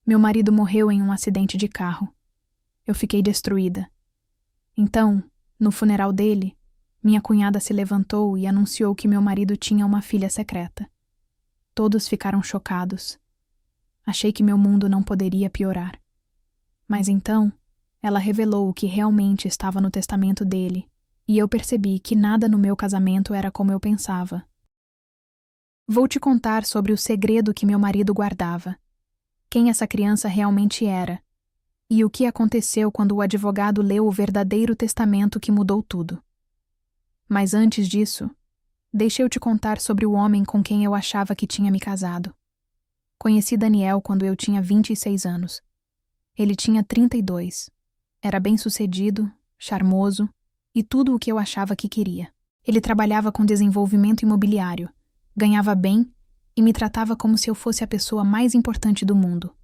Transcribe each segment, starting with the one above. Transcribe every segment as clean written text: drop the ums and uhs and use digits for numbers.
Meu marido morreu em um acidente de carro. Eu fiquei destruída. Então, no funeral dele, minha cunhada se levantou e anunciou que meu marido tinha uma filha secreta. Todos ficaram chocados. Achei que meu mundo não poderia piorar. Mas então, ela revelou o que realmente estava no testamento dele, e eu percebi que nada no meu casamento era como eu pensava. Vou te contar sobre o segredo que meu marido guardava, quem essa criança realmente era, e o que aconteceu quando o advogado leu o verdadeiro testamento que mudou tudo. Mas antes disso, deixa eu te contar sobre o homem com quem eu achava que tinha me casado. Conheci Daniel quando eu tinha 26 anos. Ele tinha 32. Era bem-sucedido, charmoso e tudo o que eu achava que queria. Ele trabalhava com desenvolvimento imobiliário, ganhava bem e me tratava como se eu fosse a pessoa mais importante do mundo.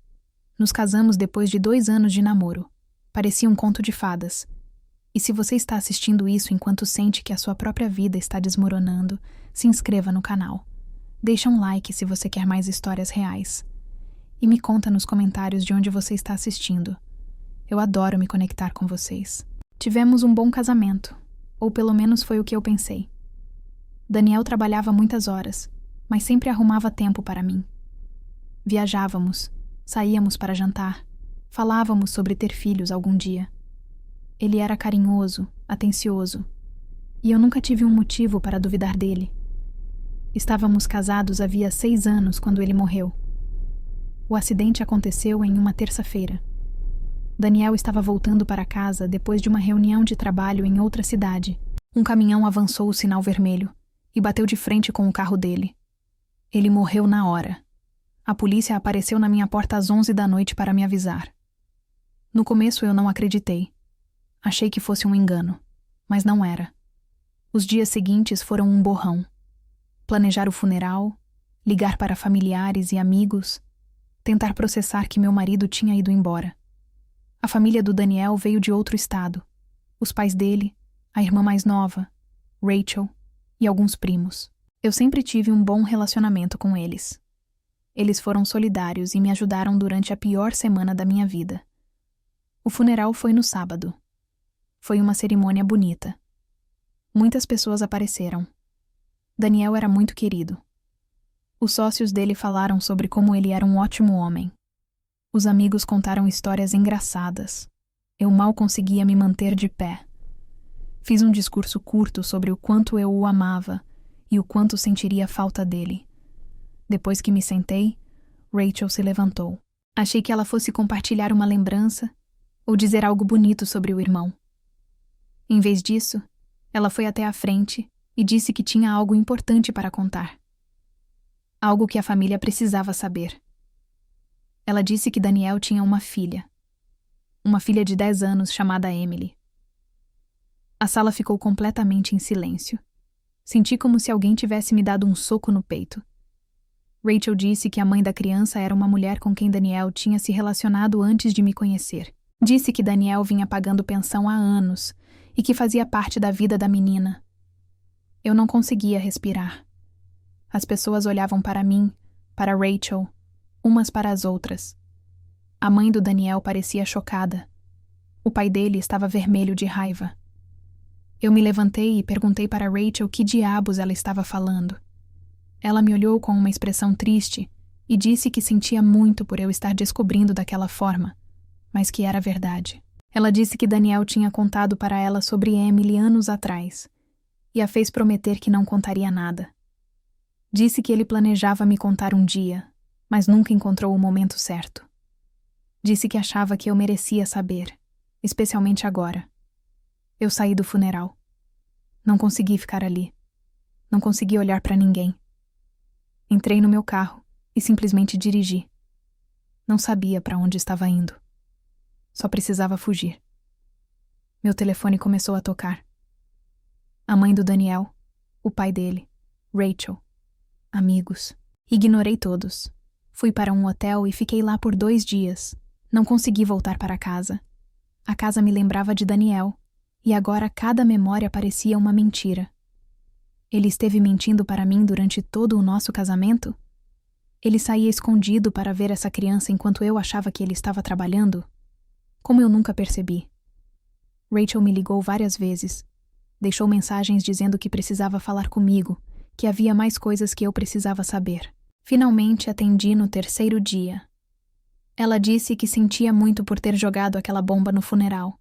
Nos casamos depois de 2 anos de namoro. Parecia um conto de fadas. E se você está assistindo isso enquanto sente que a sua própria vida está desmoronando, se inscreva no canal. Deixa um like se você quer mais histórias reais. E me conta nos comentários de onde você está assistindo. Eu adoro me conectar com vocês. Tivemos um bom casamento, ou pelo menos foi o que eu pensei. Daniel trabalhava muitas horas, mas sempre arrumava tempo para mim. Viajávamos, saíamos para jantar, falávamos sobre ter filhos algum dia. Ele era carinhoso, atencioso, e eu nunca tive um motivo para duvidar dele. Estávamos casados havia 6 anos quando ele morreu. O acidente aconteceu em uma terça-feira. Daniel estava voltando para casa depois de uma reunião de trabalho em outra cidade. Um caminhão avançou o sinal vermelho e bateu de frente com o carro dele. Ele morreu na hora. A polícia apareceu na minha porta às 11 da noite para me avisar. No começo eu não acreditei. Achei que fosse um engano, mas não era. Os dias seguintes foram um borrão. Planejar o funeral, ligar para familiares e amigos, tentar processar que meu marido tinha ido embora. A família do Daniel veio de outro estado. Os pais dele, a irmã mais nova, Rachel e alguns primos. Eu sempre tive um bom relacionamento com eles. Eles foram solidários e me ajudaram durante a pior semana da minha vida. O funeral foi no sábado. Foi uma cerimônia bonita. Muitas pessoas apareceram. Daniel era muito querido. Os sócios dele falaram sobre como ele era um ótimo homem. Os amigos contaram histórias engraçadas. Eu mal conseguia me manter de pé. Fiz um discurso curto sobre o quanto eu o amava e o quanto sentiria falta dele. Depois que me sentei, Rachel se levantou. Achei que ela fosse compartilhar uma lembrança ou dizer algo bonito sobre o irmão. Em vez disso, ela foi até a frente e disse que tinha algo importante para contar. Algo que a família precisava saber. Ela disse que Daniel tinha uma filha de 10 anos chamada Emily. A sala ficou completamente em silêncio. Senti como se alguém tivesse me dado um soco no peito. Rachel disse que a mãe da criança era uma mulher com quem Daniel tinha se relacionado antes de me conhecer. Disse que Daniel vinha pagando pensão há anos e que fazia parte da vida da menina. Eu não conseguia respirar. As pessoas olhavam para mim, para Rachel, umas para as outras. A mãe do Daniel parecia chocada. O pai dele estava vermelho de raiva. Eu me levantei e perguntei para Rachel que diabos ela estava falando. Ela me olhou com uma expressão triste e disse que sentia muito por eu estar descobrindo daquela forma, mas que era verdade. Ela disse que Daniel tinha contado para ela sobre Emily anos atrás e a fez prometer que não contaria nada. Disse que ele planejava me contar um dia, mas nunca encontrou o momento certo. Disse que achava que eu merecia saber, especialmente agora. Eu saí do funeral. Não consegui ficar ali. Não consegui olhar para ninguém. Entrei no meu carro e simplesmente dirigi. Não sabia para onde estava indo. Só precisava fugir. Meu telefone começou a tocar. A mãe do Daniel, o pai dele, Rachel, amigos. Ignorei todos. Fui para um hotel e fiquei lá por 2 dias. Não consegui voltar para casa. A casa me lembrava de Daniel, e agora cada memória parecia uma mentira. Ele esteve mentindo para mim durante todo o nosso casamento? Ele saía escondido para ver essa criança enquanto eu achava que ele estava trabalhando? Como eu nunca percebi. Rachel me ligou várias vezes. Deixou mensagens dizendo que precisava falar comigo, que havia mais coisas que eu precisava saber. Finalmente atendi no terceiro dia. Ela disse que sentia muito por ter jogado aquela bomba no funeral,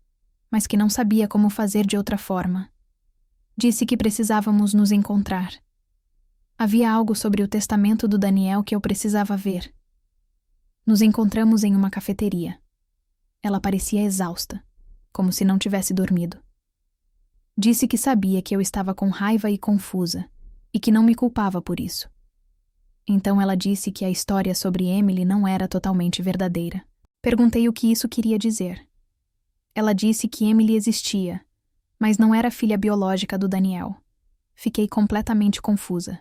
mas que não sabia como fazer de outra forma. Disse que precisávamos nos encontrar. Havia algo sobre o testamento do Daniel que eu precisava ver. Nos encontramos em uma cafeteria. Ela parecia exausta, como se não tivesse dormido. Disse que sabia que eu estava com raiva e confusa, e que não me culpava por isso. Então ela disse que a história sobre Emily não era totalmente verdadeira. Perguntei o que isso queria dizer. Ela disse que Emily existia, mas não era filha biológica do Daniel. Fiquei completamente confusa.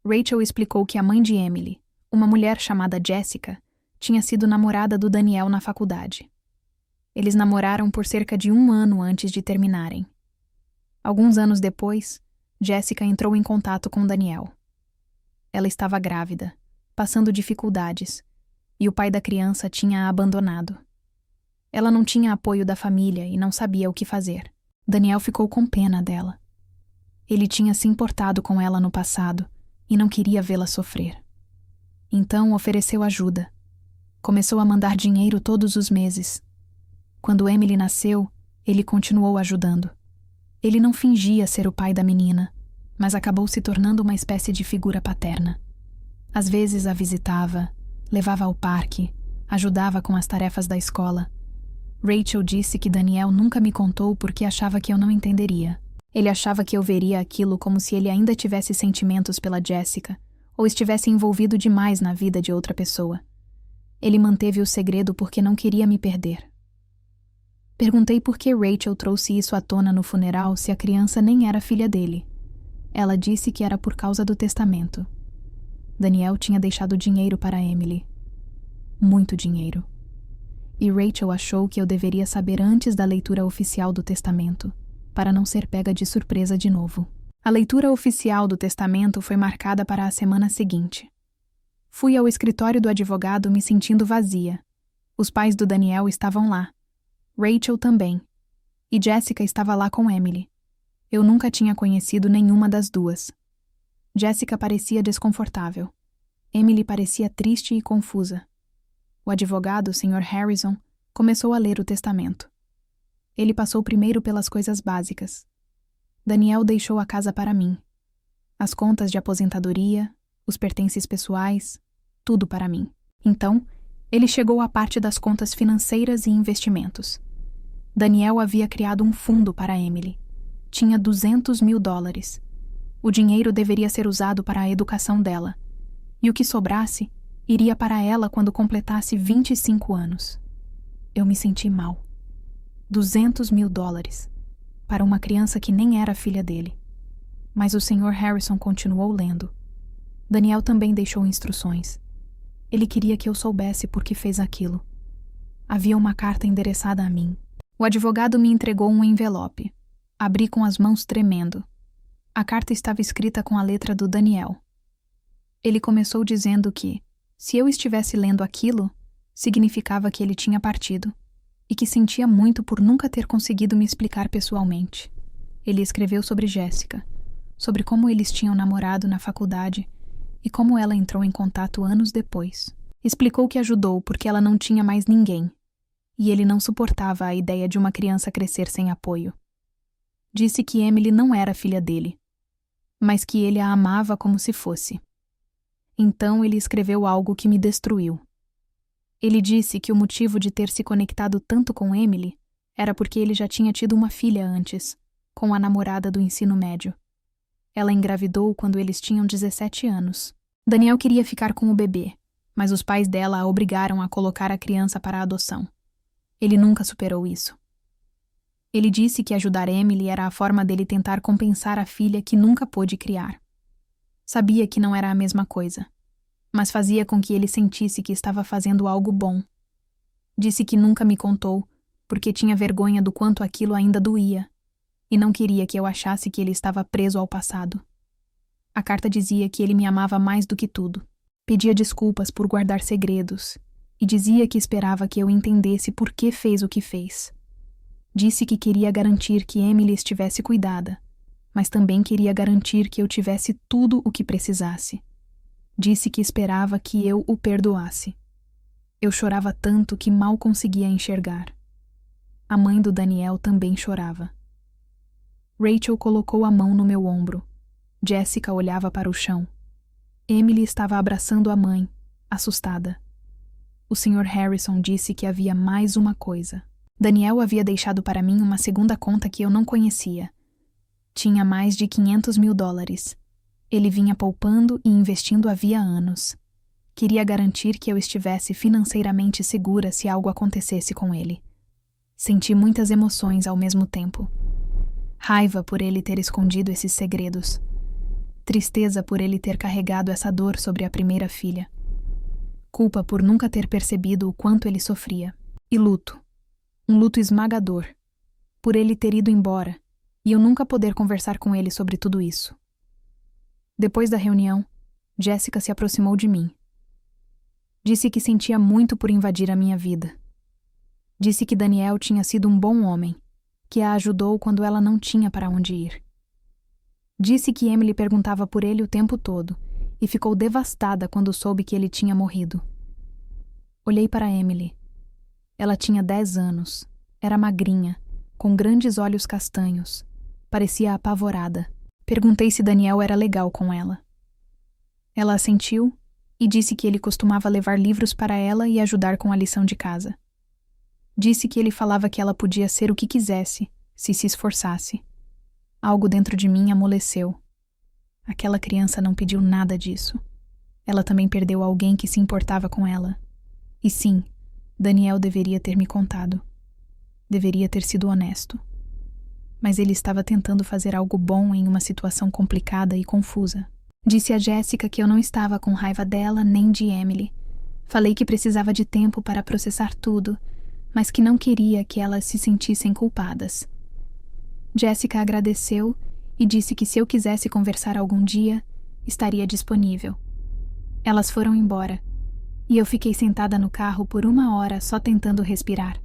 Rachel explicou que a mãe de Emily, uma mulher chamada Jessica, tinha sido namorada do Daniel na faculdade. Eles namoraram por cerca de 1 ano antes de terminarem. Alguns anos depois, Jessica entrou em contato com Daniel. Ela estava grávida, passando dificuldades, e o pai da criança tinha a abandonado. Ela não tinha apoio da família e não sabia o que fazer. Daniel ficou com pena dela. Ele tinha se importado com ela no passado e não queria vê-la sofrer. Então ofereceu ajuda. Começou a mandar dinheiro todos os meses. Quando Emily nasceu, ele continuou ajudando. Ele não fingia ser o pai da menina, mas acabou se tornando uma espécie de figura paterna. Às vezes a visitava, levava ao parque, ajudava com as tarefas da escola. Rachel disse que Daniel nunca me contou porque achava que eu não entenderia. Ele achava que eu veria aquilo como se ele ainda tivesse sentimentos pela Jessica ou estivesse envolvido demais na vida de outra pessoa. Ele manteve o segredo porque não queria me perder. Perguntei por que Rachel trouxe isso à tona no funeral se a criança nem era filha dele. Ela disse que era por causa do testamento. Daniel tinha deixado dinheiro para Emily. Muito dinheiro. E Rachel achou que eu deveria saber antes da leitura oficial do testamento, para não ser pega de surpresa de novo. A leitura oficial do testamento foi marcada para a semana seguinte. Fui ao escritório do advogado me sentindo vazia. Os pais do Daniel estavam lá. Rachel também. E Jessica estava lá com Emily. Eu nunca tinha conhecido nenhuma das duas. Jessica parecia desconfortável. Emily parecia triste e confusa. O advogado, Sr. Harrison, começou a ler o testamento. Ele passou primeiro pelas coisas básicas. Daniel deixou a casa para mim. As contas de aposentadoria, os pertences pessoais, tudo para mim. Então, ele chegou à parte das contas financeiras e investimentos. Daniel havia criado um fundo para Emily. Tinha $200.000. O dinheiro deveria ser usado para a educação dela. E o que sobrasse iria para ela quando completasse 25 anos. Eu me senti mal. $200.000 para uma criança que nem era filha dele. Mas o Sr. Harrison continuou lendo. Daniel também deixou instruções. Ele queria que eu soubesse por que fez aquilo. Havia uma carta endereçada a mim. O advogado me entregou um envelope. Abri com as mãos tremendo. A carta estava escrita com a letra do Daniel. Ele começou dizendo que, se eu estivesse lendo aquilo, significava que ele tinha partido, e que sentia muito por nunca ter conseguido me explicar pessoalmente. Ele escreveu sobre Jessica, sobre como eles tinham namorado na faculdade e como ela entrou em contato anos depois. Explicou que ajudou porque ela não tinha mais ninguém, e ele não suportava a ideia de uma criança crescer sem apoio. Disse que Emily não era filha dele, mas que ele a amava como se fosse. Então ele escreveu algo que me destruiu. Ele disse que o motivo de ter se conectado tanto com Emily era porque ele já tinha tido uma filha antes, com a namorada do ensino médio. Ela engravidou quando eles tinham 17 anos. Daniel queria ficar com o bebê, mas os pais dela a obrigaram a colocar a criança para a adoção. Ele nunca superou isso. Ele disse que ajudar Emily era a forma dele tentar compensar a filha que nunca pôde criar. Sabia que não era a mesma coisa, mas fazia com que ele sentisse que estava fazendo algo bom. Disse que nunca me contou, porque tinha vergonha do quanto aquilo ainda doía, e não queria que eu achasse que ele estava preso ao passado. A carta dizia que ele me amava mais do que tudo. Pedia desculpas por guardar segredos e dizia que esperava que eu entendesse por que fez o que fez. Disse que queria garantir que Emily estivesse cuidada, mas também queria garantir que eu tivesse tudo o que precisasse. Disse que esperava que eu o perdoasse. Eu chorava tanto que mal conseguia enxergar. A mãe do Daniel também chorava. Rachel colocou a mão no meu ombro. Jessica olhava para o chão. Emily estava abraçando a mãe, assustada. O Sr. Harrison disse que havia mais uma coisa. Daniel havia deixado para mim uma segunda conta que eu não conhecia. Tinha mais de $500 mil. Ele vinha poupando e investindo havia anos. Queria garantir que eu estivesse financeiramente segura se algo acontecesse com ele. Senti muitas emoções ao mesmo tempo. Raiva por ele ter escondido esses segredos. Tristeza por ele ter carregado essa dor sobre a primeira filha. Culpa por nunca ter percebido o quanto ele sofria. E luto. Um luto esmagador. Por ele ter ido embora e eu nunca poder conversar com ele sobre tudo isso. Depois da reunião, Jessica se aproximou de mim. Disse que sentia muito por invadir a minha vida. Disse que Daniel tinha sido um bom homem, que a ajudou quando ela não tinha para onde ir. Disse que Emily perguntava por ele o tempo todo e ficou devastada quando soube que ele tinha morrido. Olhei para Emily. Ela tinha 10 anos, era magrinha, com grandes olhos castanhos. Parecia apavorada. Perguntei se Daniel era legal com ela. Ela assentiu e disse que ele costumava levar livros para ela e ajudar com a lição de casa. Disse que ele falava que ela podia ser o que quisesse, se esforçasse. Algo dentro de mim amoleceu. Aquela criança não pediu nada disso. Ela também perdeu alguém que se importava com ela. E sim, Daniel deveria ter me contado. Deveria ter sido honesto. Mas ele estava tentando fazer algo bom em uma situação complicada e confusa. Disse a Jessica que eu não estava com raiva dela nem de Emily. Falei que precisava de tempo para processar tudo, mas que não queria que elas se sentissem culpadas. Jessica agradeceu e disse que se eu quisesse conversar algum dia, estaria disponível. Elas foram embora, e eu fiquei sentada no carro por 1 hora só tentando respirar.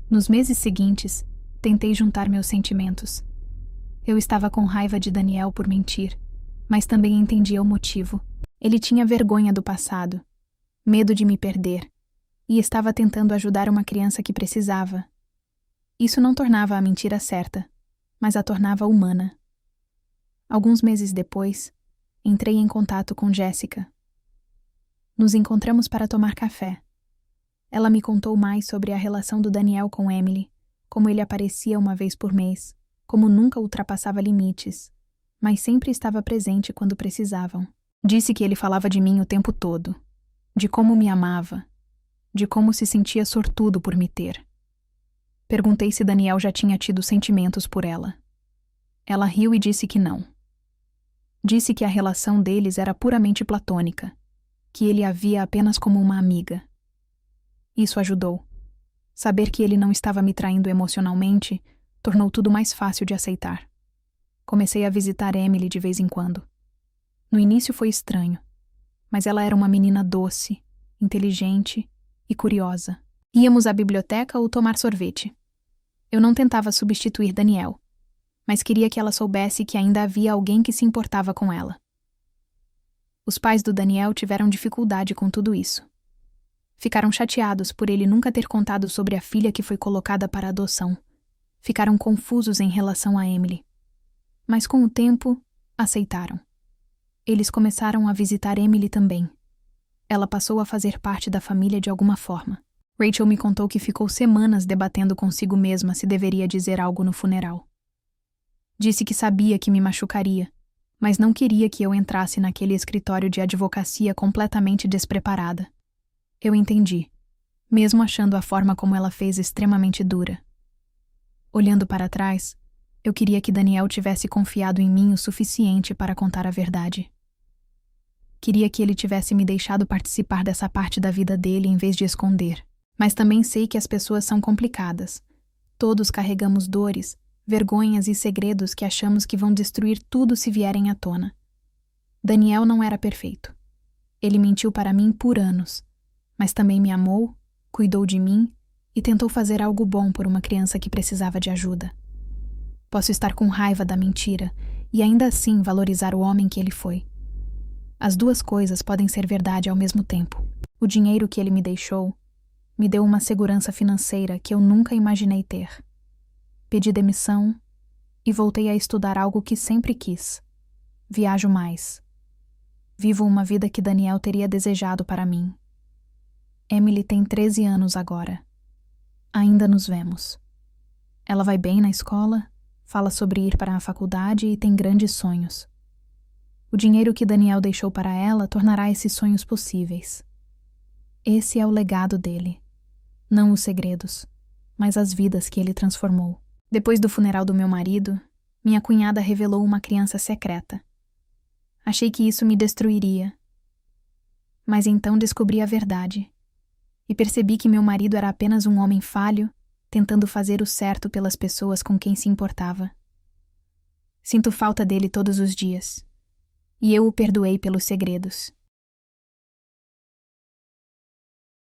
Nos meses seguintes, tentei juntar meus sentimentos. Eu estava com raiva de Daniel por mentir, mas também entendia o motivo. Ele tinha vergonha do passado, medo de me perder, e estava tentando ajudar uma criança que precisava. Isso não tornava a mentira certa, mas a tornava humana. Alguns meses depois, entrei em contato com Jessica. Nos encontramos para tomar café. Ela me contou mais sobre a relação do Daniel com Emily, como ele aparecia uma vez por mês, como nunca ultrapassava limites, mas sempre estava presente quando precisavam. Disse que ele falava de mim o tempo todo, de como me amava, de como se sentia sortudo por me ter. Perguntei se Daniel já tinha tido sentimentos por ela. Ela riu e disse que não. Disse que a relação deles era puramente platônica, que ele a via apenas como uma amiga. Isso ajudou. Saber que ele não estava me traindo emocionalmente tornou tudo mais fácil de aceitar. Comecei a visitar Emily de vez em quando. No início foi estranho, mas ela era uma menina doce, inteligente e curiosa. Íamos à biblioteca ou tomar sorvete. Eu não tentava substituir Daniel, mas queria que ela soubesse que ainda havia alguém que se importava com ela. Os pais do Daniel tiveram dificuldade com tudo isso. Ficaram chateados por ele nunca ter contado sobre a filha que foi colocada para adoção. Ficaram confusos em relação a Emily. Mas com o tempo, aceitaram. Eles começaram a visitar Emily também. Ela passou a fazer parte da família de alguma forma. Rachel me contou que ficou semanas debatendo consigo mesma se deveria dizer algo no funeral. Disse que sabia que me machucaria, mas não queria que eu entrasse naquele escritório de advocacia completamente despreparada. Eu entendi, mesmo achando a forma como ela fez extremamente dura. Olhando para trás, eu queria que Daniel tivesse confiado em mim o suficiente para contar a verdade. Queria que ele tivesse me deixado participar dessa parte da vida dele em vez de esconder. Mas também sei que as pessoas são complicadas. Todos carregamos dores, vergonhas e segredos que achamos que vão destruir tudo se vierem à tona. Daniel não era perfeito. Ele mentiu para mim por anos, mas também me amou, cuidou de mim e tentou fazer algo bom por uma criança que precisava de ajuda. Posso estar com raiva da mentira e ainda assim valorizar o homem que ele foi. As duas coisas podem ser verdade ao mesmo tempo. O dinheiro que ele me deixou me deu uma segurança financeira que eu nunca imaginei ter. Pedi demissão e voltei a estudar algo que sempre quis. Viajo mais. Vivo uma vida que Daniel teria desejado para mim. Emily tem 13 anos agora. Ainda nos vemos. Ela vai bem na escola, fala sobre ir para a faculdade e tem grandes sonhos. O dinheiro que Daniel deixou para ela tornará esses sonhos possíveis. Esse é o legado dele. Não os segredos, mas as vidas que ele transformou. Depois do funeral do meu marido, minha cunhada revelou uma criança secreta. Achei que isso me destruiria. Mas então descobri a verdade. E percebi que meu marido era apenas um homem falho, tentando fazer o certo pelas pessoas com quem se importava. Sinto falta dele todos os dias. E eu o perdoei pelos segredos.